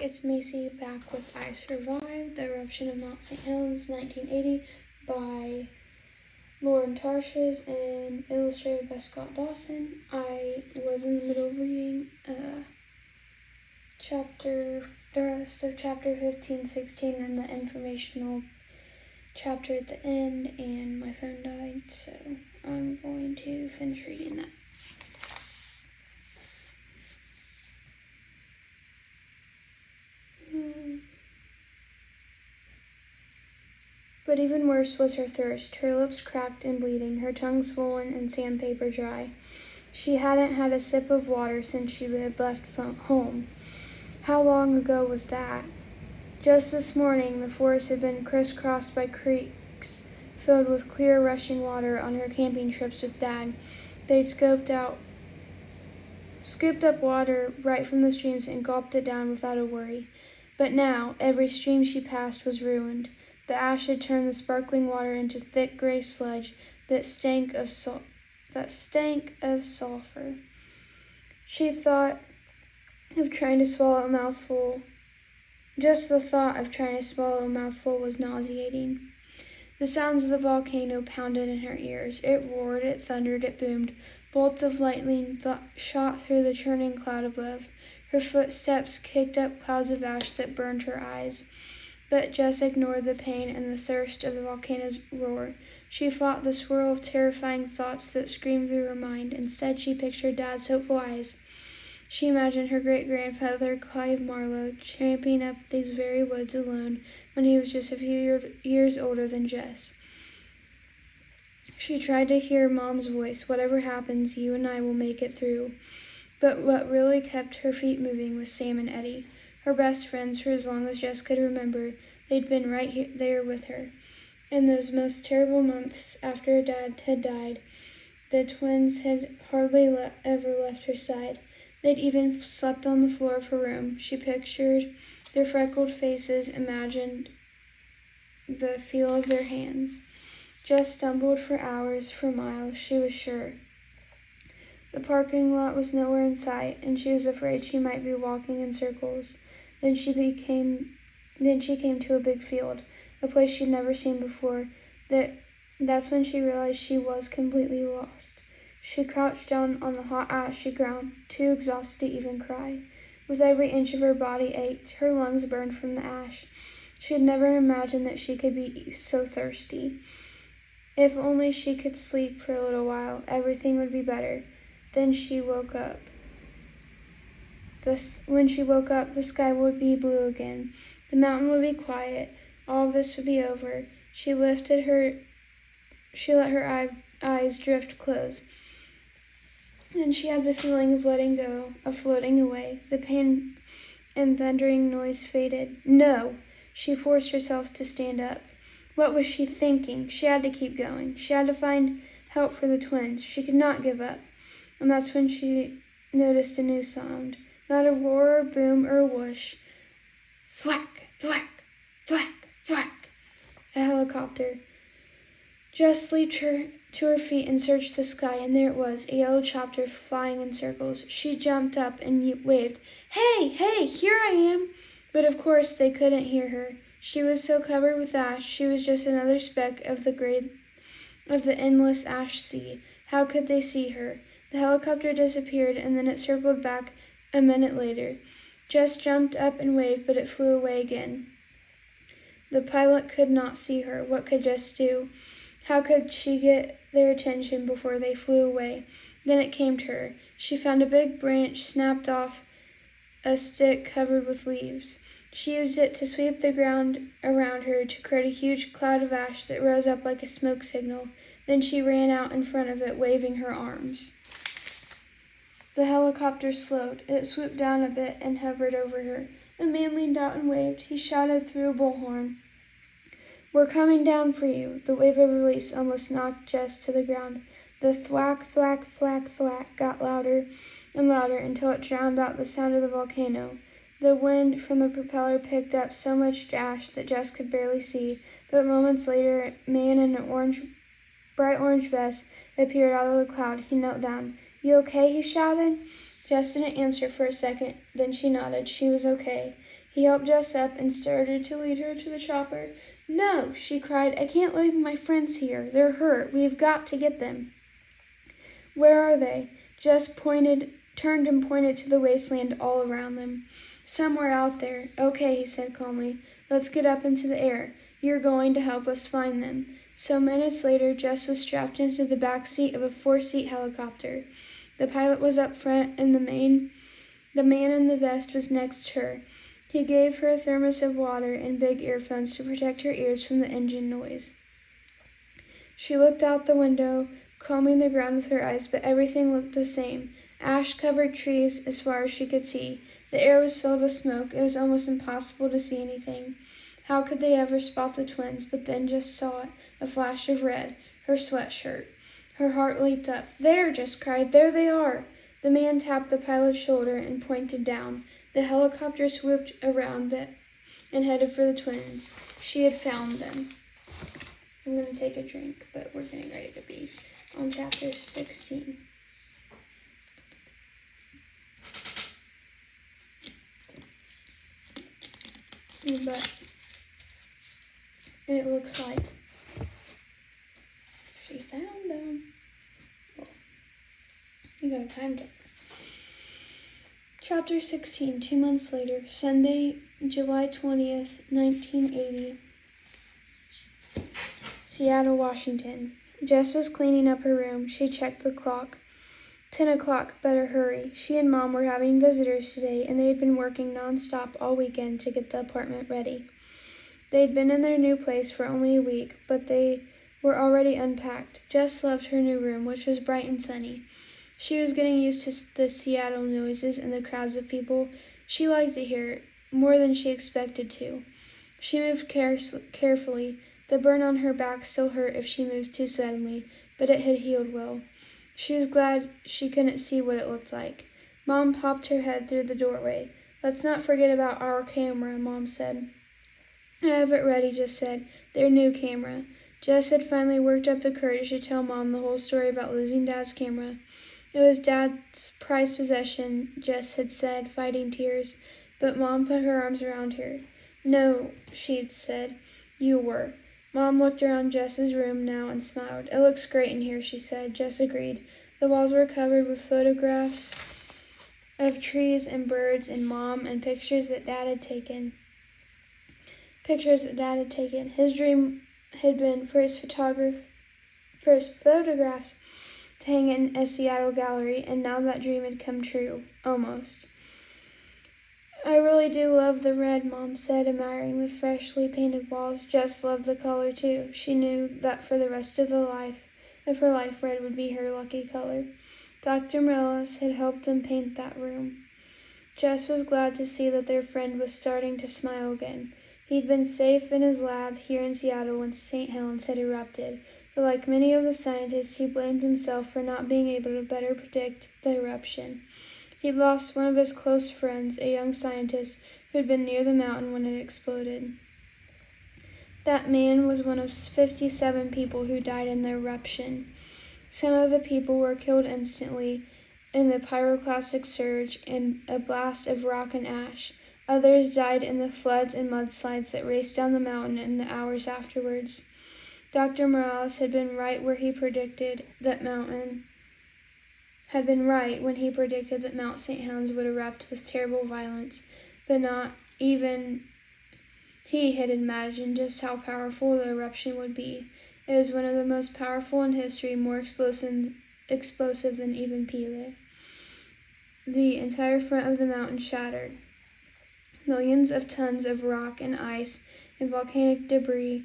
It's Macy back with I Survived, The Eruption of Mt. St. Helens, 1980 by Lauren Tarshis and illustrated by Scott Dawson. I was in the middle of reading the rest of chapter 15, 16, and the informational chapter at the end, and my phone died, so I'm going to finish reading that. But even worse was her thirst, her lips cracked and bleeding, her tongue swollen and sandpaper dry. She hadn't had a sip of water since she had left home. How long ago was that? Just this morning, the forest had been crisscrossed by creeks filled with clear rushing water on her camping trips with Dad. They'd scooped up water right from the streams and gulped it down without a worry. But now, every stream she passed was ruined. The ash had turned the sparkling water into thick gray sludge that stank of sulfur. She thought of trying to swallow a mouthful. Just the thought of trying to swallow a mouthful was nauseating. The sounds of the volcano pounded in her ears. It roared, it thundered, it boomed. Bolts of lightning shot through the churning cloud above. Her footsteps kicked up clouds of ash that burned her eyes. But Jess ignored the pain and the thirst of the volcano's roar. She fought the swirl of terrifying thoughts that screamed through her mind. Instead, she pictured Dad's hopeful eyes. She imagined her great-grandfather, Clive Marlowe, tramping up these very woods alone when he was just a few years older than Jess. She tried to hear Mom's voice, "Whatever happens, you and I will make it through." But what really kept her feet moving was Sam and Eddie. Her best friends for as long as Jess could remember. They'd been right there with her. In those most terrible months after her dad had died, the twins had hardly ever left her side. They'd even slept on the floor of her room. She pictured their freckled faces, imagined the feel of their hands. Jess stumbled for hours, for miles, she was sure. The parking lot was nowhere in sight, and she was afraid she might be walking in circles. Then she came to a big field, a place she'd never seen before. That's when she realized she was completely lost. She crouched down on the hot ashy ground, too exhausted to even cry. With every inch of her body ached, her lungs burned from the ash. She had never imagined that she could be so thirsty. If only she could sleep for a little while, everything would be better. Then she woke up. When she woke up, the sky would be blue again. The mountain would be quiet. All of this would be over. She let her eyes drift close. Then she had the feeling of letting go, of floating away. The pain and thundering noise faded. No! She forced herself to stand up. What was she thinking? She had to keep going. She had to find help for the twins. She could not give up. And that's when she noticed a new sound. Not a roar, boom, or whoosh. Thwack, thwack, thwack, thwack. A helicopter. Jess leaped to her feet and searched the sky, and there it was, a yellow chopper flying in circles. She jumped up and waved. Hey, hey, here I am! But of course they couldn't hear her. She was so covered with ash, she was just another speck of the endless ash sea. How could they see her? The helicopter disappeared, and then it circled back a minute later. Jess jumped up and waved, but it flew away again. The pilot could not see her. What could Jess do? How could she get their attention before they flew away? Then it came to her. She found a big branch snapped off a stick covered with leaves. She used it to sweep the ground around her to create a huge cloud of ash that rose up like a smoke signal. Then she ran out in front of it, waving her arms. The helicopter slowed. It swooped down a bit and hovered over her. A man leaned out and waved. He shouted through a bullhorn. "We're coming down for you." The wave of release almost knocked Jess to the ground. The thwack, thwack, thwack, thwack got louder and louder until it drowned out the sound of the volcano. The wind from the propeller picked up so much ash that Jess could barely see, but moments later a man in an bright orange vest appeared out of the cloud. He knelt down. "You okay?" he shouted. Jess didn't answer for a second. Then she nodded. She was okay. He helped Jess up and started to lead her to the chopper. "No," she cried. "I can't leave my friends here. They're hurt. We've got to get them." "Where are they?" Jess turned and pointed to the wasteland all around them. "Somewhere out there." "Okay," he said calmly. "Let's get up into the air. You're going to help us find them." So minutes later, Jess was strapped into the back seat of a 4-seat helicopter. The pilot was up front, and the man in the vest was next to her. He gave her a thermos of water and big earphones to protect her ears from the engine noise. She looked out the window, combing the ground with her eyes, but everything looked the same. Ash-covered trees as far as she could see. The air was filled with smoke. It was almost impossible to see anything. How could they ever spot the twins? But then Jess saw it, a flash of red, her sweatshirt. Her heart leaped up. "There!" Jess cried. "There they are!" The man tapped the pilot's shoulder and pointed down. The helicopter swooped around and headed for the twins. She had found them. I'm going to take a drink, but we're getting ready to be on chapter 16. But it looks like she found them. Well, we got a time check. Chapter 16, 2 months later, Sunday, July 20th, 1980. Seattle, Washington. Jess was cleaning up her room. She checked the clock. 10 o'clock, better hurry. She and Mom were having visitors today, and they had been working non-stop all weekend to get the apartment ready. They'd been in their new place for only a week, but they were already unpacked. Jess loved her new room, which was bright and sunny. She was getting used to the Seattle noises and the crowds of people. She liked to hear it, more than she expected to. She moved carefully. The burn on her back still hurt if she moved too suddenly, but it had healed well. She was glad she couldn't see what it looked like. Mom popped her head through the doorway. "Let's not forget about our camera," Mom said. "I have it ready," Jess said. Their new camera. Jess had finally worked up the courage to tell Mom the whole story about losing Dad's camera. It was Dad's prized possession, Jess had said, fighting tears, but Mom put her arms around her. "No," she said. "You were." Mom looked around Jess's room now and smiled. "It looks great in here," she said. Jess agreed. The walls were covered with photographs of trees and birds and Mom and pictures that Dad had taken. His dream had been for his photographs to hang in a Seattle gallery, and now that dream had come true. Almost. "I really do love the red," Mom said, admiring the freshly painted walls. Jess loved the color, too. She knew that for the rest of her life, red would be her lucky color. Dr. Morales had helped them paint that room. Jess was glad to see that their friend was starting to smile again. He'd been safe in his lab here in Seattle when St. Helens had erupted, but like many of the scientists, he blamed himself for not being able to better predict the eruption. He'd lost one of his close friends, a young scientist who had been near the mountain when it exploded. That man was one of 57 people who died in the eruption. Some of the people were killed instantly in the pyroclastic surge and a blast of rock and ash. Others died in the floods and mudslides that raced down the mountain in the hours afterwards. Dr. Morales had been right when he predicted that Mount St. Helens would erupt with terrible violence, but not even he had imagined just how powerful the eruption would be. It was one of the most powerful in history, more explosive than even Pele. The entire front of the mountain shattered. Millions of tons of rock and ice and volcanic debris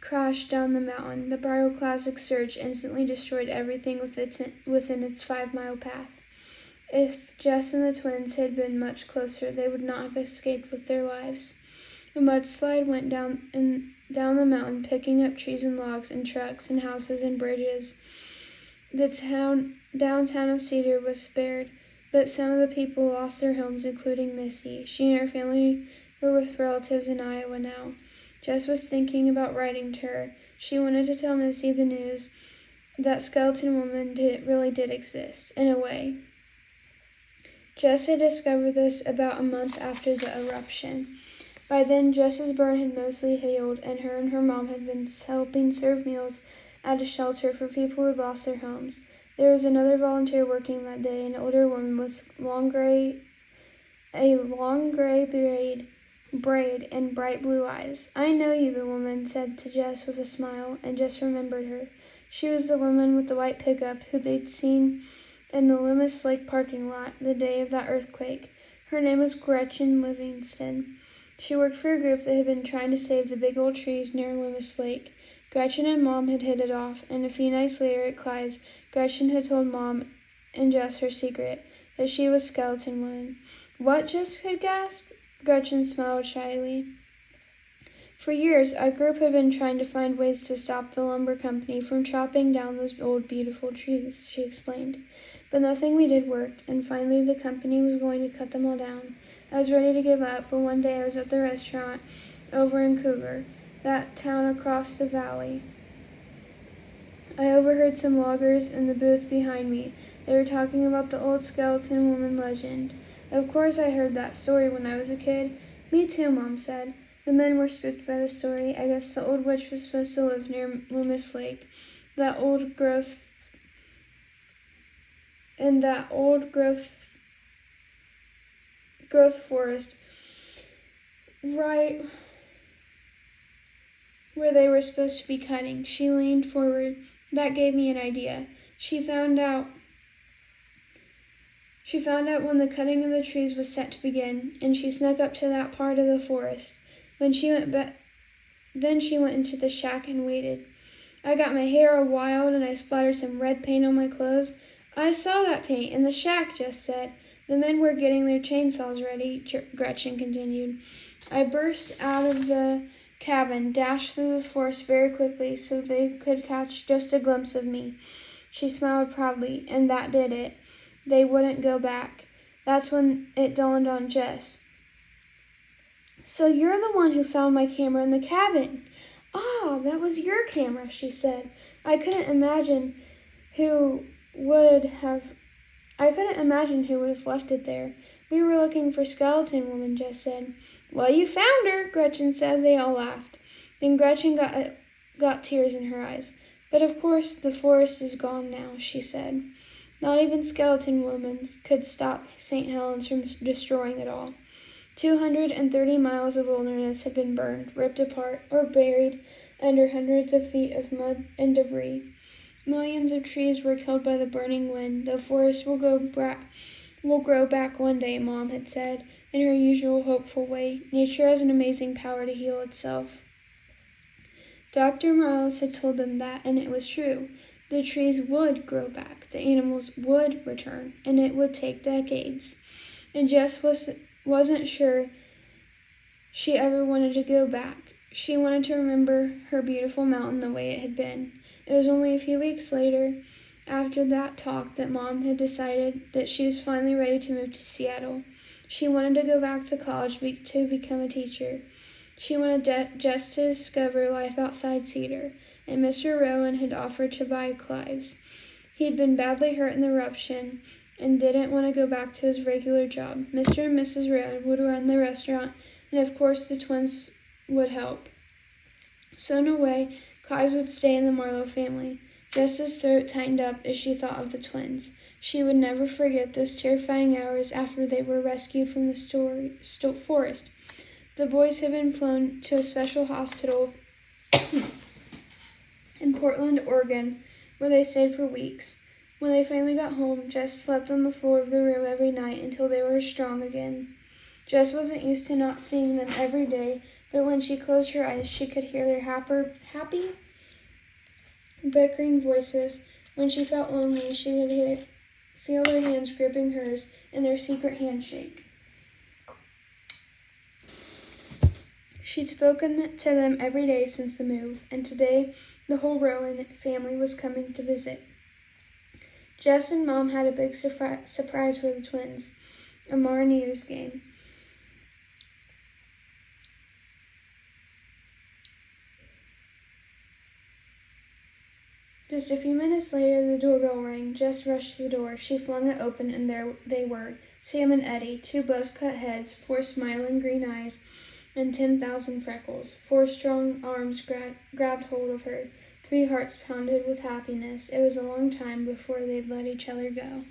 crashed down the mountain. The pyroclastic surge instantly destroyed everything within its 5-mile path. If Jess and the twins had been much closer, they would not have escaped with their lives. A mudslide went down the mountain, picking up trees and logs and trucks and houses and bridges. The downtown of Cedar was spared, but some of the people lost their homes, including Missy. She and her family were with relatives in Iowa now. Jess was thinking about writing to her. She wanted to tell Missy the news. That skeleton woman really did exist, in a way. Jess had discovered this about a month after the eruption. By then, Jess's burn had mostly healed, and her mom had been helping serve meals at a shelter for people who lost their homes. There was another volunteer working that day, an older woman with a long gray braid and bright blue eyes. "I know you," the woman said to Jess with a smile, and Jess remembered her. She was the woman with the white pickup who they'd seen in the Loomis Lake parking lot the day of that earthquake. Her name was Gretchen Livingston. She worked for a group that had been trying to save the big old trees near Loomis Lake. Gretchen and Mom had hit it off, and a few nights later at Clyde's, Gretchen had told Mom and Jess her secret, that she was Skeleton Woman. "What?" Jess had gasped. Gretchen smiled shyly. "For years, our group had been trying to find ways to stop the lumber company from chopping down those old, beautiful trees," she explained. "But nothing we did worked, and finally the company was going to cut them all down. I was ready to give up, but one day I was at the restaurant over in Cougar, that town across the valley. I overheard some loggers in the booth behind me. They were talking about the old Skeleton Woman legend. Of course I heard that story when I was a kid." "Me too," Mom said. The men were spooked by the story. I guess the old witch was supposed to live near Loomis Lake, that old growth forest, right where they were supposed to be cutting. She leaned forward. "That gave me an idea. She found out when the cutting of the trees was set to begin, and she snuck up to that part of the forest. Then she went into the shack and waited. I got my hair all wild, and I splattered some red paint on my clothes." "I saw that paint in the shack," Jess said. "The men were getting their chainsaws ready," Gretchen continued. "I burst out of the cabin, dashed through the forest very quickly so they could catch just a glimpse of me." She smiled proudly. "And that did it. They wouldn't go back." That's when it dawned on Jess. "So you're the one who found my camera in the cabin." "Ah, that was your camera," she said. I couldn't imagine who would have left it there. "We were looking for Skeleton Woman," Jess said. "Well, you found her," Gretchen said. They all laughed. Then Gretchen got tears in her eyes. "But of course the forest is gone now," she said. Not even Skeleton Woman could stop St. Helens from destroying it all. 230 miles of wilderness had been burned, ripped apart, or buried under hundreds of feet of mud and debris. Millions of trees were killed by the burning wind. The forest will grow back one day, Mom had said, in her usual hopeful way. Nature has an amazing power to heal itself. Dr. Morales had told them that, and it was true. The trees would grow back, the animals would return, and it would take decades. And Jess wasn't sure she ever wanted to go back. She wanted to remember her beautiful mountain the way it had been. It was only a few weeks later, after that talk, that Mom had decided that she was finally ready to move to Seattle. She wanted to go back to college to become a teacher. She wanted Jess to discover life outside Cedar, and Mr. Rowan had offered to buy Clive's. He had been badly hurt in the eruption and didn't want to go back to his regular job. Mr. and Mrs. Rowan would run the restaurant, and of course the twins would help. So in a way, Clive's would stay in the Marlowe family. Jess's throat tightened up as she thought of the twins. She would never forget those terrifying hours after they were rescued from the forest. The boys had been flown to a special hospital in Portland, Oregon, where they stayed for weeks. When they finally got home, Jess slept on the floor of the room every night until they were strong again. Jess wasn't used to not seeing them every day, but when she closed her eyes, she could hear their happy, bickering voices. When she felt lonely, she could feel their hands gripping hers and their secret handshake. She'd spoken to them every day since the move, and today the whole Rowan family was coming to visit. Jess and Mom had a big surprise for the twins, a Mariners game. Just a few minutes later, the doorbell rang. Jess rushed to the door. She flung it open, and there they were, Sam and Eddie, 2 buzz-cut heads, 4 smiling green eyes, and 10,000 freckles. 4 strong arms grabbed hold of her. 3 hearts pounded with happiness. It was a long time before they'd let each other go.